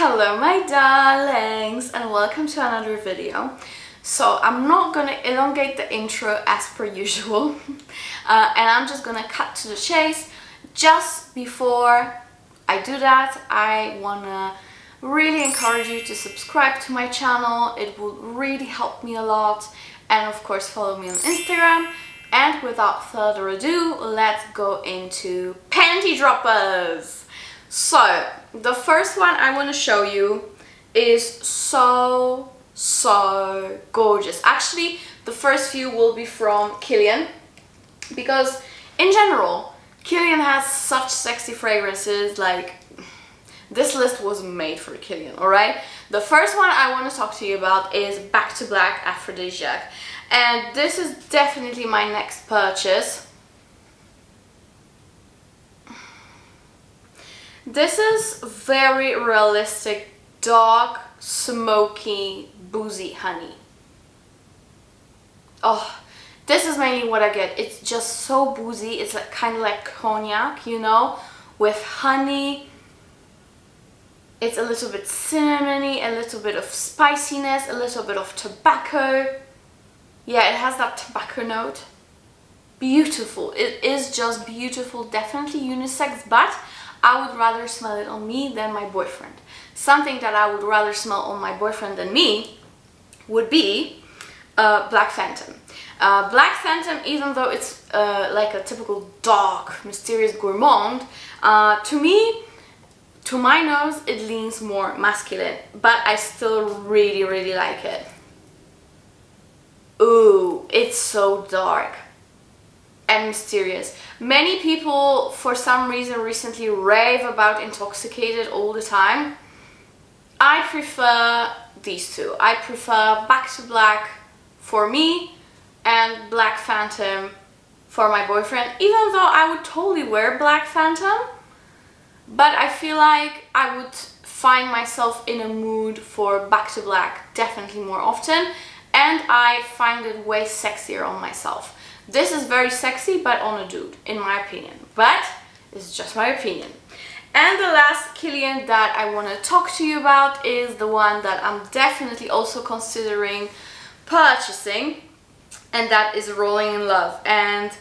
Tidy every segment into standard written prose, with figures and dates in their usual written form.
Hello my darlings and welcome to another video. So I'm not gonna elongate the intro as per usual and I'm just gonna cut to the chase. Just before I do that, I wanna really encourage you to subscribe to my channel. It would really help me a lot, and of course follow me on Instagram. And without further ado, let's go into panty droppers. So the first one I want to show you is so gorgeous. Actually, the first few will be from Kilian, because in general Kilian has such sexy fragrances. Like, this list was made for Kilian, alright? The first one I want to talk to you about is Back to Black Aphrodisiac, and this is definitely my next purchase. This is very realistic, dark, smoky, boozy honey. Oh, this is mainly what I get. It's just so boozy. It's like kind of like cognac, you know, with honey. It's a little bit cinnamony, a little bit of spiciness, a little bit of tobacco. Yeah, it has that tobacco note. Beautiful. It is just beautiful. Definitely unisex, but I would rather smell it on me than my boyfriend. Something that I would rather smell on my boyfriend than me would be Black Phantom. Black Phantom, even though it's like a typical dark, mysterious gourmand, to me, to my nose, it leans more masculine, but I still really like it. Ooh, it's so dark and mysterious. Many people, for some reason, recently rave about Intoxicated all the time. I prefer these two. I prefer Back to Black for me and Black Phantom for my boyfriend, even though I would totally wear Black Phantom, but I feel like I would find myself in a mood for Back to Black definitely more often, and I find it way sexier on myself. This is very sexy, but on a dude, in my opinion. But it's just my opinion. And the last Kilian that I want to talk to you about is the one that I'm definitely also considering purchasing, and that is Rolling in Love. And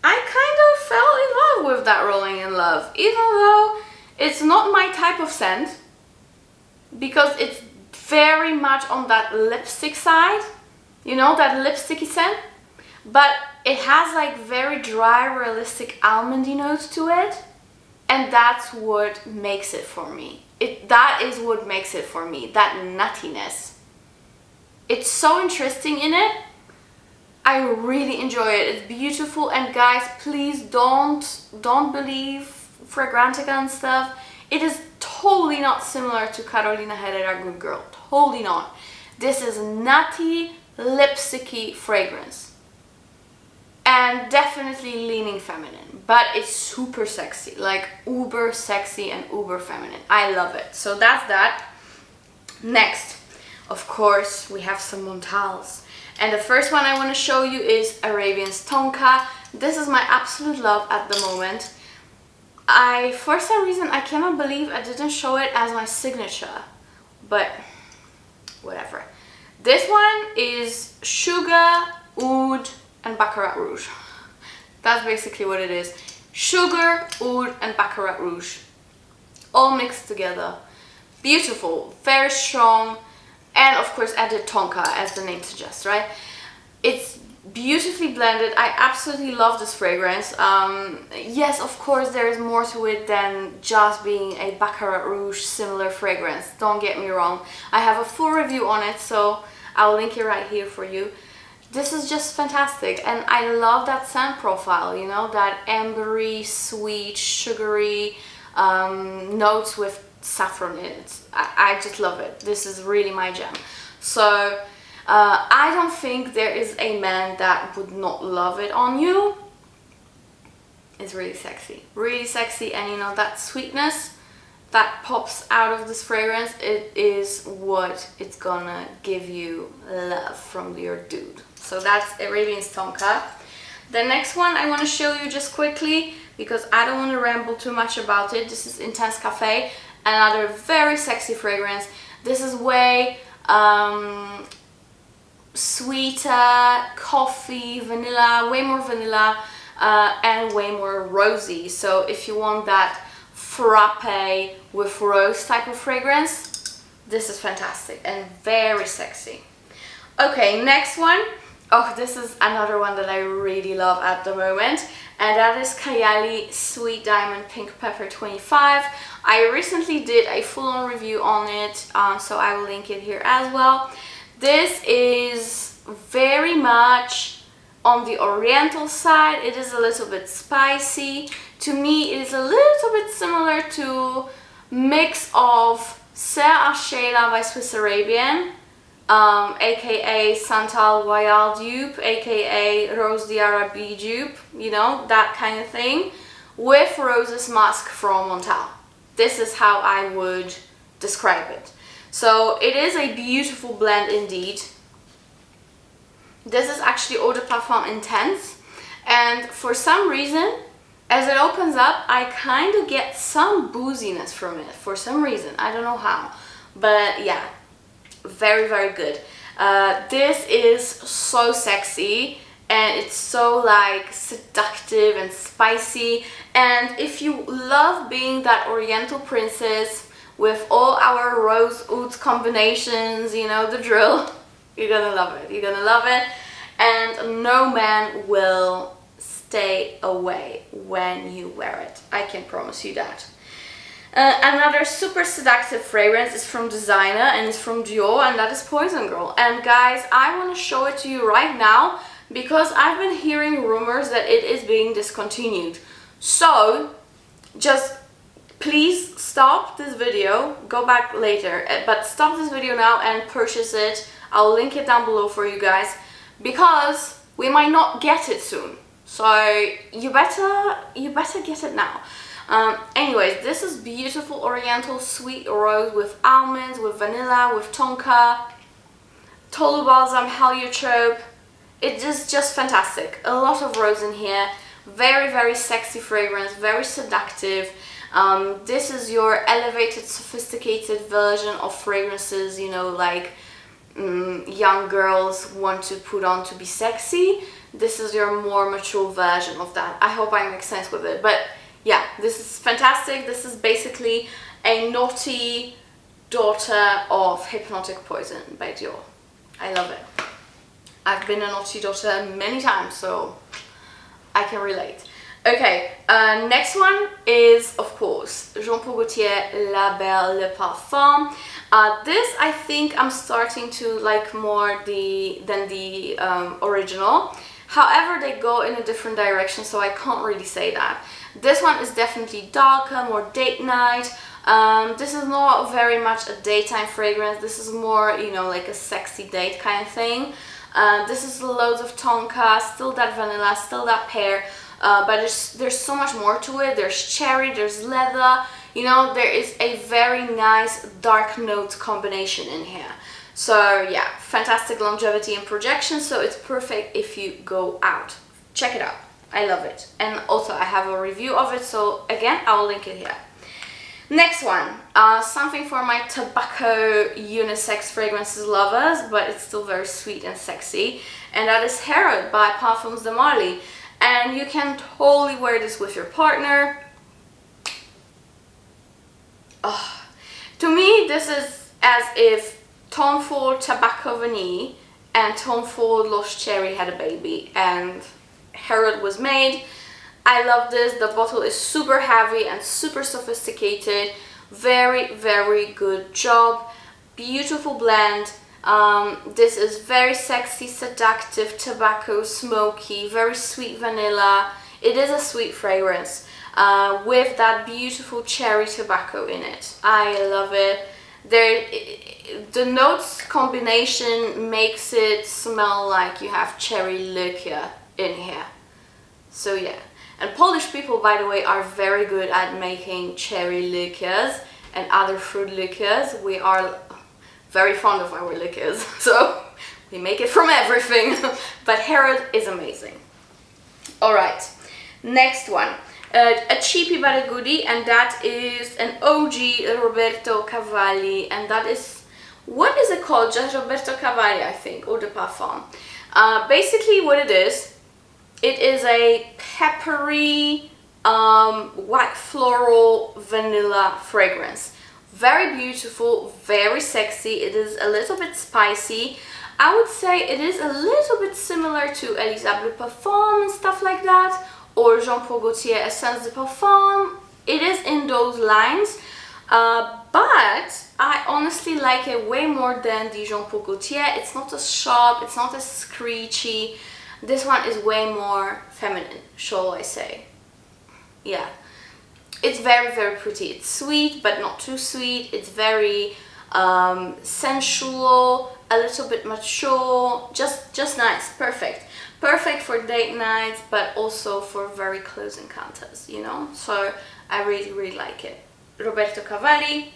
I kind of fell in love with that Rolling in Love, even though it's not my type of scent, because it's very much on that lipstick side, you know, that lipsticky scent. But it has like very dry, realistic almondy notes to it, and that's what makes it for me. That is what makes it for me, that nuttiness. It's so interesting in it. I really enjoy it. It's beautiful, and guys, please don't believe Fragrantica and stuff. It is totally not similar to Carolina Herrera Good Girl. Totally not. This is nutty, lipsticky fragrance. And definitely leaning feminine, but it's super sexy, like uber sexy and uber feminine. I love it. So that's that. Next, of course, we have some Montales. And the first one I want to show you is Arabians Tonka. This is my absolute love at the moment. For some reason, I cannot believe I didn't show it as my signature, but whatever. This one is Sugar, Oud, and Baccarat Rouge. That's basically what it is. Sugar, Oud, and Baccarat Rouge, all mixed together. Beautiful, very strong, and of course added Tonka, as the name suggests, right? It's beautifully blended. I absolutely love this fragrance. Yes, of course there is more to it than just being a Baccarat Rouge similar fragrance, don't get me wrong. I have a full review on it, so I'll link it right here for you. This is just fantastic, and I love that scent profile, you know, that ambery, sweet, sugary notes with saffron in it. I just love it. This is really my jam. So I don't think there is a man that would not love it on you. It's really sexy, and you know, that sweetness that pops out of this fragrance, it is what it's gonna give you love from your dude. So that's Arabians Tonka. The next one I want to show you just quickly, because I don't want to ramble too much about it. This is Intense Cafe, another very sexy fragrance. This is way sweeter, coffee, vanilla, way more vanilla, and way more rosy. So if you want that frappe with rose type of fragrance, this is fantastic and very sexy. Okay, next one. Oh, this is another one that I really love at the moment, and that is Kayali Sweet Diamond Pink Pepper 25. I recently did a full-on review on it, so I will link it here as well. This is very much on the Oriental side. It is a little bit spicy. To me, it is a little bit similar to mix of Serre Sheila by Swiss Arabian, aka Santal Royal dupe, aka Rose d'Arabie dupe, you know, that kind of thing, with Rose's Musk from Montale. This is how I would describe it. So it is a beautiful blend indeed. This is actually Eau de Parfum Intense, and for some reason, as it opens up, I kind of get some booziness from it for some reason. I don't know how, but yeah, very, very good. This is so sexy, and it's so like seductive and spicy, and if you love being that Oriental princess with all our rose oud combinations, you know the drill, you're gonna love it. You're gonna love it, and no man will stay away when you wear it. I can promise you that. Another super seductive fragrance is from designer, and it's from Dior, and that is Poison Girl. And guys, I want to show it to you right now because I've been hearing rumors that it is being discontinued. So just please stop this video, go back later, but stop this video now and purchase it. I'll link it down below for you guys because we might not get it soon. So you better get it now. Anyways, this is beautiful Oriental sweet rose with almonds, with vanilla, with tonka, tolu balsam, heliotrope. It is just fantastic. A lot of rose in here. Very, very sexy fragrance, very seductive. This is your elevated, sophisticated version of fragrances, you know, like young girls want to put on to be sexy. This is your more mature version of that. I hope I make sense with it, but yeah, this is fantastic. This is basically a naughty daughter of Hypnotic Poison by Dior. I love it. I've been a naughty daughter many times, so I can relate. Okay, next one is, of course, Jean Paul Gaultier La Belle Le Parfum. This I think I'm starting to like more than the original. However, they go in a different direction, so I can't really say that. This one is definitely darker, more date night. This is not very much a daytime fragrance. This is more, you know, like a sexy date kind of thing. This is loads of tonka, still that vanilla, still that pear, but there's so much more to it. There's cherry, there's leather, you know, there is a very nice dark note combination in here. So yeah, fantastic longevity and projection, so it's perfect if you go out. Check it out. I love it. And also I have a review of it, so again, I'll link it here. Next one, something for my tobacco unisex fragrances lovers, but it's still very sweet and sexy, and that is Herod by Parfums de Marly. And you can totally wear this with your partner. Oh, to me, this is as if Tom Ford Tobacco Vanille and Tom Ford Lost Cherry had a baby, and Herod was made. I love this. The bottle is super heavy and super sophisticated. Very, very good job. Beautiful blend. This is very sexy, seductive, tobacco, smoky, very sweet vanilla. It is a sweet fragrance with that beautiful cherry tobacco in it. I love it. The notes combination makes it smell like you have cherry liqueur in here. So yeah. And Polish people, by the way, are very good at making cherry liqueurs and other fruit liqueurs. We are very fond of our liqueurs, so we make it from everything. But Herod is amazing. Alright, next one. A cheapie but a goodie, and that is an OG Roberto Cavalli, and that is, what is it called? Just Roberto Cavalli, I think, Eau de Parfum. Basically what it is a peppery, white floral vanilla fragrance. Very beautiful, very sexy. It is a little bit spicy. I would say it is a little bit similar to Elisa Bleu Parfum and stuff like that, or Jean Paul Gaultier Essence de Parfum. It is in those lines, but I honestly like it way more than the Jean Paul Gaultier. It's not as sharp, it's not as screechy. This one is way more feminine, shall I say. Yeah. It's very, very pretty. It's sweet, but not too sweet. It's very sensual, a little bit mature, just nice, perfect. Perfect for date nights, but also for very close encounters, you know? So I really, really like it. Roberto Cavalli.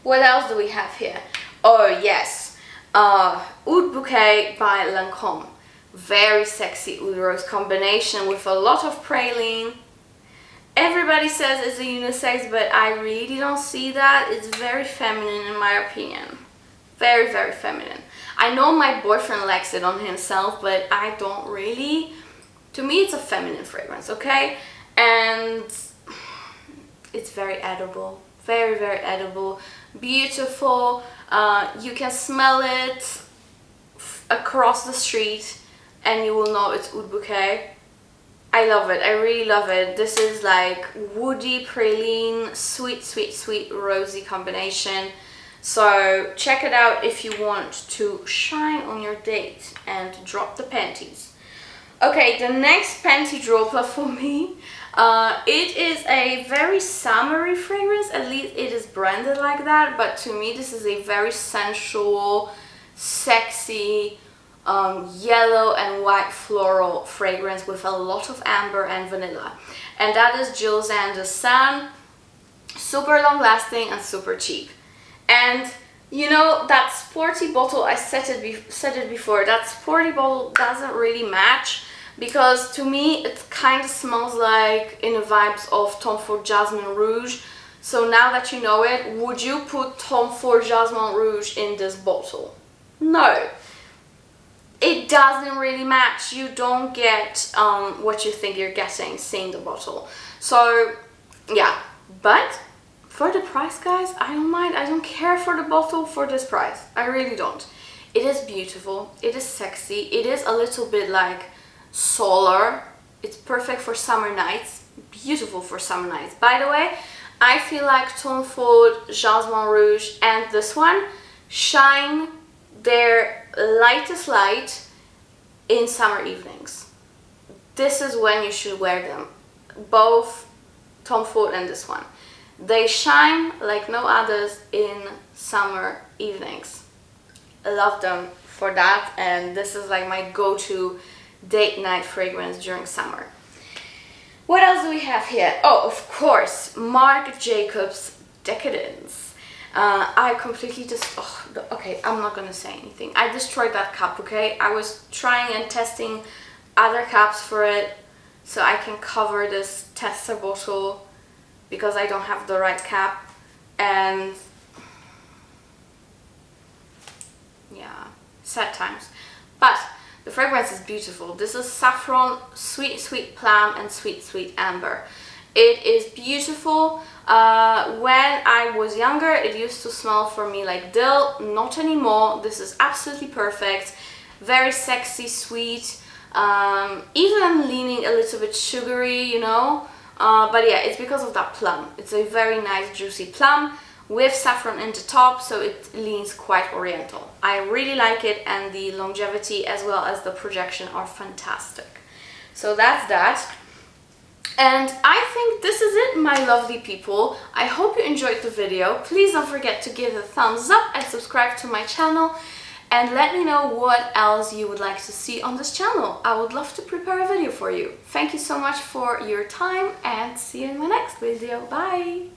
What else do we have here? Oh yes, Oud Bouquet by Lancome. Very sexy oud rose combination with a lot of praline. Everybody says it's a unisex, but I really don't see that. It's very feminine in my opinion. Very, very feminine. I know my boyfriend likes it on himself, but I don't really. To me, it's a feminine fragrance, okay? And it's very edible. Very, very edible. Beautiful. You can smell it across the street and you will know it's Oud Bouquet. I love it. I really love it. This is like woody, praline, sweet, sweet, sweet, rosy combination. So check it out if you want to shine on your date and drop the panties. Okay, the next panty dropper for me, it is a very summery fragrance. At least it is branded like that, but to me this is a very sensual, sexy, yellow and white floral fragrance with a lot of amber and vanilla, and that is Jil Sander's Sun. Super long lasting and super cheap. And you know, that sporty bottle, I said it before, that sporty bottle doesn't really match, because to me it kind of smells like in the vibes of Tom Ford Jasmine Rouge. So now that you know it, would you put Tom Ford Jasmine Rouge in this bottle? No. It doesn't really match. You don't get what you think you're getting seeing the bottle. So yeah, but for the price, guys, I don't mind. I don't care for the bottle for this price. I really don't. It is beautiful. It is sexy. It is a little bit like solar. It's perfect for summer nights. Beautiful for summer nights. By the way, I feel like Tom Ford Jasmine Rouge and this one shine their lightest light in summer evenings. This is when you should wear them. Both Tom Ford and this one. They shine like no others in summer evenings. I love them for that, and this is like my go-to date night fragrance during summer. What else do we have here? Oh, of course, Marc Jacobs Decadence. I completely just, okay, I'm not gonna say anything. I destroyed that cup, okay? I was trying and testing other cups for it so I can cover this tester bottle because I don't have the right cap, and yeah, sad times. But the fragrance is beautiful. This is saffron, sweet, sweet plum, and sweet, sweet amber. It is beautiful. When I was younger, it used to smell for me like dill. Not anymore. This is absolutely perfect. Very sexy, sweet, even leaning a little bit sugary, you know. But yeah, it's because of that plum. It's a very nice juicy plum with saffron in the top, so it leans quite oriental. I really like it, and the longevity as well as the projection are fantastic. So that's that. And I think this is it, my lovely people. I hope you enjoyed the video. Please don't forget to give it a thumbs up and subscribe to my channel, and let me know what else you would like to see on this channel. I would love to prepare a video for you. Thank you so much for your time, and see you in my next video. Bye!